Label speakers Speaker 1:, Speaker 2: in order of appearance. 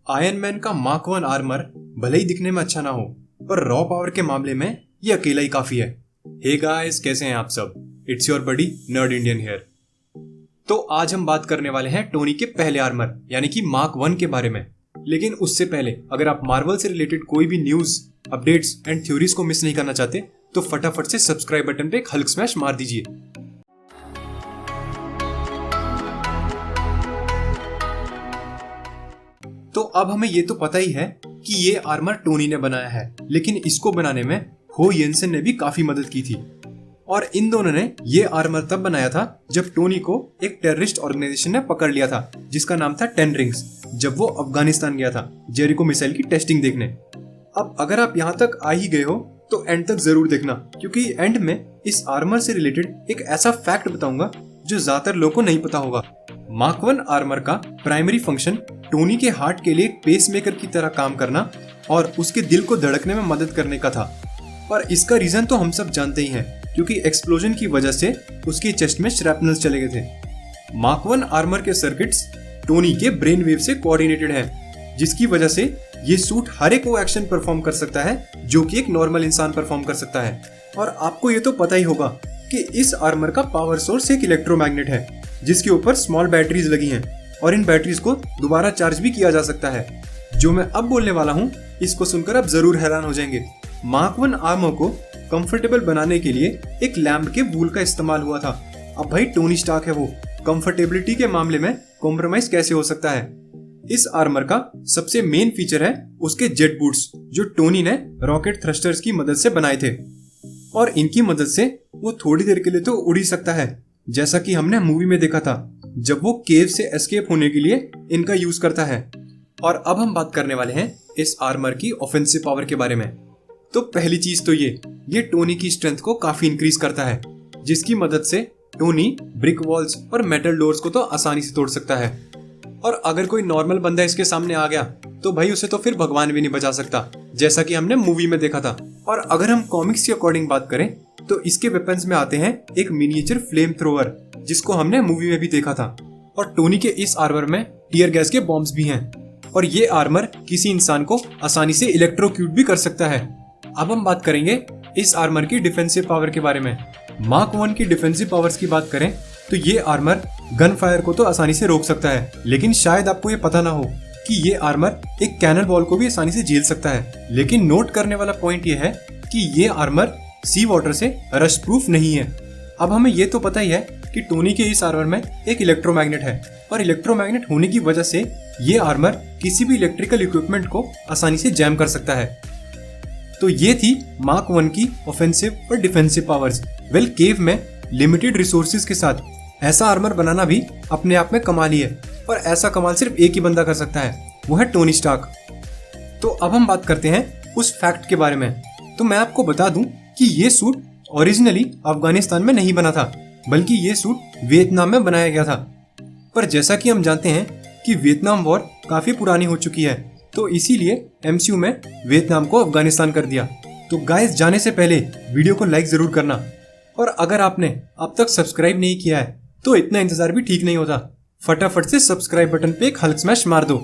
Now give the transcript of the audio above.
Speaker 1: Iron man का mark 1 armour भले ही दिखने में अच्छा ना हो, पर रॉ पावर के मामले में ये अकेला ही काफी है। हे गाइस, कैसे हैं आप सब? It's your buddy nerd Indian here. तो आज हम बात करने वाले हैं टोनी के पहले आर्मर यानी कि मार्क 1 के बारे में। लेकिन उससे पहले अगर आप मार्वल से रिलेटेड कोई भी न्यूज, अपडेट्स एंड थ्योरीज को मिस नहीं करना चाहते तो फटाफट से सब्सक्राइब बटन पे एक हल्क स्मैश मार दीजिए। तो अब हमें ये तो पता ही है कि ये आर्मर टोनी ने बनाया है, लेकिन इसको बनाने में हो येंसन ने भी काफी मदद की थी। और इन दोनों ने ये आर्मर तब बनाया था जब टोनी को एक टेररिस्ट ऑर्गेनाइजेशन ने पकड़ लिया था जिसका नाम था 10 रिंग्स, जब वो अफगानिस्तान गया था जेरिको मिसाइल की टेस्टिंग देखने। अब अगर आप यहाँ तक आ ही गए हो तो एंड तक जरूर देखना, क्योंकि एंड में इस आर्मर से रिलेटेड एक ऐसा फैक्ट बताऊंगा जो ज्यादातर लोगों को नहीं पता होगा। मार्क 1 आर्मर का प्राइमरी फंक्शन टोनी के हार्ट के लिए एक पेसमेकर की तरह काम करना और उसके दिल को धड़कने में मदद करने का था। और इसका रीजन तो हम सब जानते ही हैं, क्योंकि एक्सप्लोजन की वजह से उसके चेस्ट में श्रैपनल्स चले गए थे। मार्क 1 आर्मर के सर्किट्स टोनी के ब्रेन वेव से कोऑर्डिनेटेड हैं, जिसकी वजह से ये सूट हर एक वो एक्शन परफॉर्म कर सकता है जो कि एक नॉर्मल इंसान परफॉर्म कर सकता है। और आपको ये तो पता ही होगा कि इस आर्मर का पावर सोर्स एक इलेक्ट्रोमैग्नेट है जिसके ऊपर स्मॉल बैटरीज लगी हैं और इन बैटरीज को दोबारा चार्ज भी किया जा सकता है। जो मैं अब बोलने वाला हूँ इसको सुनकर आप जरूर हैरान हो जाएंगे। मार्क 1 आर्मर को कंफर्टेबल बनाने के लिए एक लैम्प के वूल का इस्तेमाल हुआ था। अब भाई टोनी स्टार्क है, वो कंफर्टेबिलिटी के मामले में कॉम्प्रोमाइज कैसे हो सकता है? इस आर्मर का सबसे मेन फीचर है उसके जेट बूट्स, जो टोनी ने रॉकेट थ्रस्टर्स की मदद से बनाए थे। और इनकी मदद से वो थोड़ी देर के लिए तो उड़ ही सकता है, जैसा कि हमने मूवी में देखा था जब वो केव से एस्केप होने के लिए इनका यूज करता है। और अब हम बात करने वाले हैं इस आर्मर की ऑफेंसिव पावर के बारे में। तो पहली चीज तो ये टोनी की स्ट्रेंथ को काफी इंक्रीज करता है, जिसकी मदद से टोनी ब्रिक वॉल्स और मेटल डोर्स को तो आसानी से तोड़ सकता है। और अगर कोई नॉर्मल बंदा इसके सामने आ गया तो भाई उसे तो फिर भगवान भी नहीं बचा सकता, जैसा कि हमने मूवी में देखा था। और अगर हम कॉमिक्स के अकॉर्डिंग बात करें तो इसके वेपन्स में आते हैं एक मिनिएचर फ्लेम थ्रोवर, जिसको हमने मूवी में भी देखा था। और टोनी के इस आर्मर में टीयर गैस के बॉम्ब्स भी हैं। और ये आर्मर किसी इंसान को आसानी से इलेक्ट्रोक्यूट भी कर सकता है। अब हम बात करेंगे इस आर्मर की डिफेंसिव पावर के बारे में। मार्क 1 की डिफेंसिव पावर्स की बात करें तो ये आर्मर गन फायर को तो आसानी से रोक सकता है, लेकिन शायद आपको ये पता ना हो कि ये आर्मर एक कैनन बॉल को भी आसानी से झेल सकता है। लेकिन नोट करने वाला पॉइंट ये है कि ये आर्मर सी वाटर से रस्ट प्रूफ नहीं है। अब हमें ये तो पता ही है कि टोनी के इस आर्मर में एक इलेक्ट्रोमैग्नेट है, और इलेक्ट्रोमैग्नेट होने की वजह से ये आर्मर किसी भी इलेक्ट्रिकल इक्विपमेंट को आसानी से जैम कर सकता है। तो ये थी मार्क 1 की ऑफेंसिव और डिफेंसिव पावर्स। वेल, केव में लिमिटेड रिसोर्सेज के साथ ऐसा आर्मर बनाना भी अपने आप में कमाल ही है, और ऐसा कमाल सिर्फ एक ही बंदा कर सकता है, वो है टोनी स्टार्क। तो अब हम बात करते हैं उस फैक्ट के बारे में। तो मैं आपको बता दूं कि ये सूट ओरिजिनली अफगानिस्तान में नहीं बना था, बल्कि ये सूट वियतनाम में बनाया गया था। पर जैसा कि हम जानते हैं कि वियतनाम वॉर काफी पुरानी हो चुकी है, तो इसीलिए एमसीयू में वियतनाम को अफगानिस्तान कर दिया। तो गाइस, जाने से पहले वीडियो को लाइक जरूर करना, और अगर आपने अब तक सब्सक्राइब नहीं किया है तो इतना इंतजार भी ठीक नहीं होता। फटाफट से सब्सक्राइब बटन पे एक हल्क स्मैश मार दो।